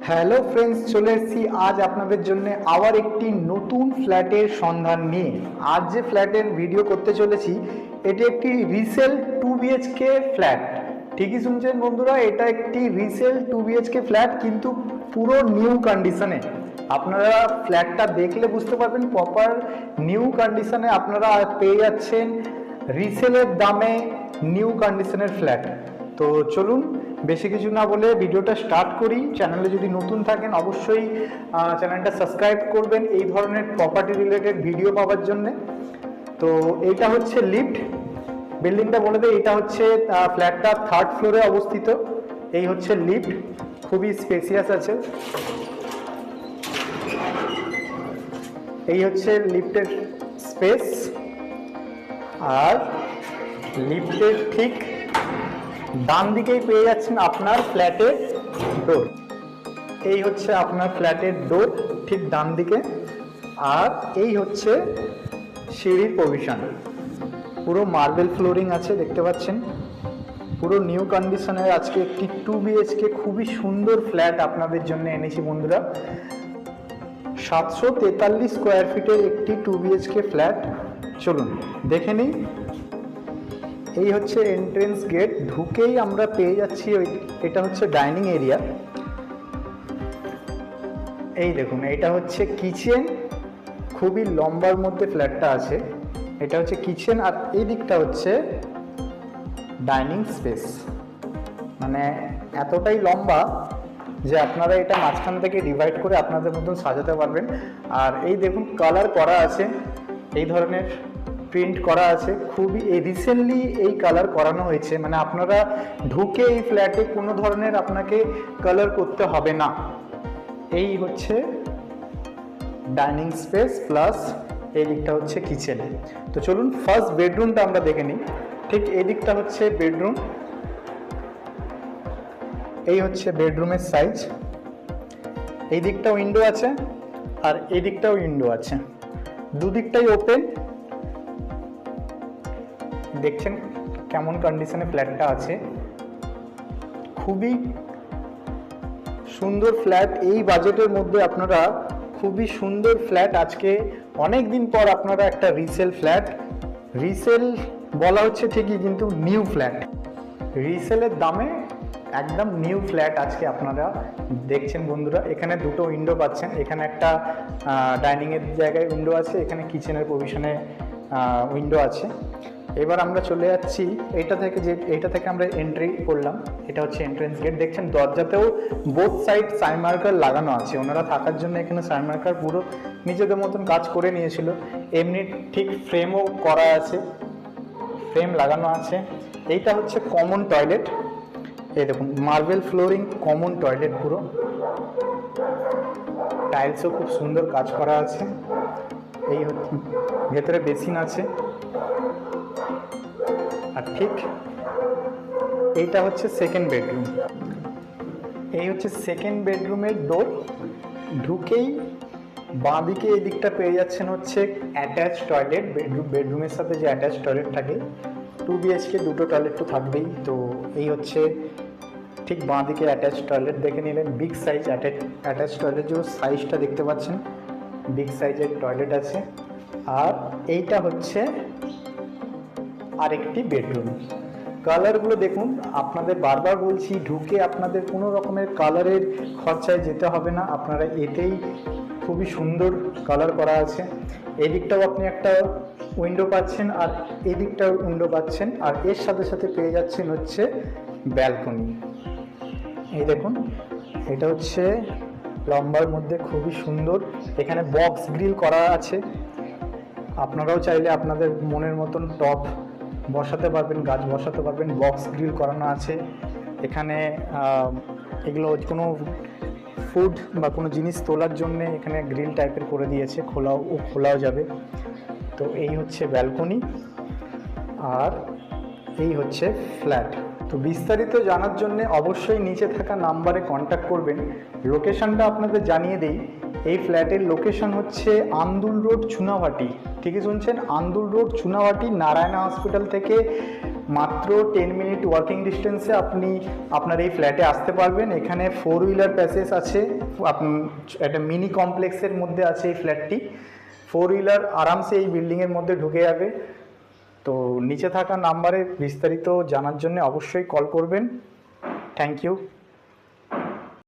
Hello friends, চলে এসেছি আজ আপনাদের জন্য আবার একটি নতুন ফ্ল্যাটের সন্ধান নিয়ে। আজ যে ফ্ল্যাটের ভিডিও করতে চলেছি এটি একটি রিসেল 2 BHK ফ্ল্যাট। ঠিকই শুনছেন বন্ধুরা, এটা একটি রিসেল 2 BHK ফ্ল্যাট, কিন্তু পুরো নিউ কন্ডিশনে। আপনারা ফ্ল্যাটটা দেখলে বুঝতে পারবেন প্রপার নিউ কন্ডিশনে আপনারা পেয়ে যাচ্ছেন রিসেলের দামে নিউ কন্ডিশনের ফ্ল্যাট। তো চলুন বেশি কিছু না বলে ভিডিওটা স্টার্ট করি। চ্যানেলে যদি নতুন থাকেন অবশ্যই চ্যানেলটা সাবস্ক্রাইব করবেন এই ধরনের প্রপার্টি রিলেটেড ভিডিও পাওয়ার জন্য। তো এইটা হচ্ছে লিফট, বিল্ডিংটা বলে দেয়, এটা হচ্ছে ফ্ল্যাটটা 3rd ফ্লোরে অবস্থিত। এই হচ্ছে লিফট, খুবই স্পেসিয়াস আছে। এই হচ্ছে লিফটের স্পেস, আর লিফটের ঠিক ডান দিকেই পেয়ে যাচ্ছেন আপনার ফ্ল্যাটের ডোর। এই হচ্ছে আপনার ফ্ল্যাটের ডোর ঠিক ডান দিকে, আর এই হচ্ছে সিঁড়ির পজিশন। পুরো মার্বেল ফ্লোরিং আছে, দেখতে পাচ্ছেন। পুরো নিউ কন্ডিশনের আজকে একটি 2 BHK খুবই সুন্দর ফ্ল্যাট আপনাদের জন্য এনেছি বন্ধুরা। 743 স্কোয়ার ফিটের একটি 2 BHK ফ্ল্যাট। চলুন দেখে নিই। এই হচ্ছে এন্ট্রেন্স গেট, ঢুকেই আমরা পেয়ে যাচ্ছি এটা হচ্ছে ডাইনিং এরিয়া। এই দেখুন, এটা হচ্ছে কিচেন, খুবই লম্বার মধ্যে ফ্ল্যাটটা আছে। এটা হচ্ছে কিচেন, আর এই দিকটা হচ্ছে ডাইনিং স্পেস। মানে এতটাই লম্বা যে আপনারা এটা মাঝখান থেকে ডিভাইড করে আপনাদের মতন সাজাতে পারবেন। আর এই দেখুন কালার করা আছে, এই ধরনের প্রিন্ট করা আছে, খুবই রিসেন্টলি এই কালার করানো হয়েছে। মানে আপনারা ঢুকে এই ফ্ল্যাটে কোনো ধরনের আপনাকে কালার করতে হবে না। এই হচ্ছে ডাইনিং স্পেস প্লাস এই দিকটা হচ্ছে কিচেন। তো চলুন ফার্স্ট বেডরুমটা আমরা দেখে নিই। ঠিক এই দিকটা হচ্ছে বেডরুম। এই হচ্ছে বেডরুমের সাইজ। এই দিকটা উইন্ডো আছে আর এই দিকটাও উইন্ডো আছে, দুদিকটাই ওপেন। দেখছেন কেমন কন্ডিশনে ফ্ল্যাটটা আছে, খুবই সুন্দর ফ্ল্যাট। এই বাজেটের মধ্যে আপনারা খুবই সুন্দর ফ্ল্যাট, আজকে অনেক দিন পর আপনারা একটা রিসেল ফ্ল্যাট, রিসেল বলা হচ্ছে ঠিকই কিন্তু নিউ ফ্ল্যাট, রিসেলের দামে একদম নিউ ফ্ল্যাট আজকে আপনারা দেখছেন বন্ধুরা। এখানে দুটো উইন্ডো পাচ্ছেন, এখানে একটা ডাইনিংয়ের জায়গায় উইন্ডো আছে, এখানে কিচেনের পজিশনে উইন্ডো আছে। এবার আমরা চলে যাচ্ছি এইটা থেকে আমরা এন্ট্রি করলাম। এটা হচ্ছে এন্ট্রেন্স গেট। দেখছেন দরজাতেও বোথ সাইড সাইন মার্কার লাগানো আছে, ওনারা থাকার জন্য এখানে সাইন মার্কার পুরো নিজেদের মতন কাজ করে নিয়েছিল। এমনি ঠিক ফ্রেমও করা আছে, ফ্রেম লাগানো আছে। এইটা হচ্ছে কমন টয়লেট। এই দেখুন মার্বেল ফ্লোরিং কমন টয়লেট, পুরো টাইলসও খুব সুন্দর কাজ করা আছে। এই হচ্ছে ভেতরে বেসিন আছে, আর ঠিক এইটা হচ্ছে সেকেন্ড বেডরুম। এই হচ্ছে সেকেন্ড বেডরুমের ডোর। ঢুকেই বাঁ দিকে এই দিকটা পেয়ে যাচ্ছেন হচ্ছে অ্যাটাচ টয়লেট। বেডরুমের সাথে যে অ্যাটাচ টয়লেট থাকে, 2 BHK দুটো টয়লেট তো থাকবেই। তো এই হচ্ছে ঠিক বাঁ দিকে অ্যাটাচ টয়লেট দেখে নিলেন, বিগ সাইজ অ্যাটাচ টয়লেট। যে সাইজটা দেখতে পাচ্ছেন, বিগ সাইজের টয়লেট আছে। আর এইটা হচ্ছে আরেকটি বেডরুম। কালারগুলো দেখুন, আপনাদের বারবার বলছি ঢুকে আপনাদের কোনো রকমের কালারের খরচায় যেতে হবে না, আপনারা এতেই খুবই সুন্দর কালার করা আছে। এদিকটাও আপনি একটা উইন্ডো পাচ্ছেন আর এদিকটাও উইন্ডো পাচ্ছেন, আর এর সাথে সাথে পেয়ে যাচ্ছেন হচ্ছে ব্যালকনি। এই দেখুন, এটা হচ্ছে লম্বার মধ্যে খুবই সুন্দর। এখানে বক্স গ্রিল করা আছে, আপনারাও চাইলে আপনাদের মনের মতন টপ বসাতে পারবেন, গাছ বসাতে পারবেন। বক্স গ্রিল করানো আছে এখানে। এগুলো কোনো ফুড বা কোনো জিনিস তোলার জন্য এখানে গ্রিল টাইপের করে দিয়েছে, খোলাও যাবে। তো এই হচ্ছে ব্যালকনি, আর এই হচ্ছে ফ্ল্যাট। তো বিস্তারিত জানার জন্য অবশ্যই নিচে থাকা নাম্বারে কন্ট্যাক্ট করবেন। লোকেশনটা আপনাদের জানিয়ে দিই, এই ফ্ল্যাটের লোকেশন হচ্ছে আন্দুল রোড, চুনাভাটি। ঠিকই শুনছেন, আন্দুল রোড, চুনাভাটি। নারায়ণা হসপিটাল থেকে মাত্র 10 মিনিট ওয়াকিং ডিস্টেন্সে আপনি আপনার এই ফ্ল্যাটে আসতে পারবেন। এখানে 4 হুইলার প্যাসেজ আছে, একটা মিনি কমপ্লেক্সের মধ্যে আছে এই ফ্ল্যাটটি। 4 হুইলার আরামসে এই বিল্ডিংয়ের মধ্যে ঢুকে যাবে। তো নিচে থাকা নাম্বারে বিস্তারিত জানার জন্য অবশ্যই কল করবেন। Thank you.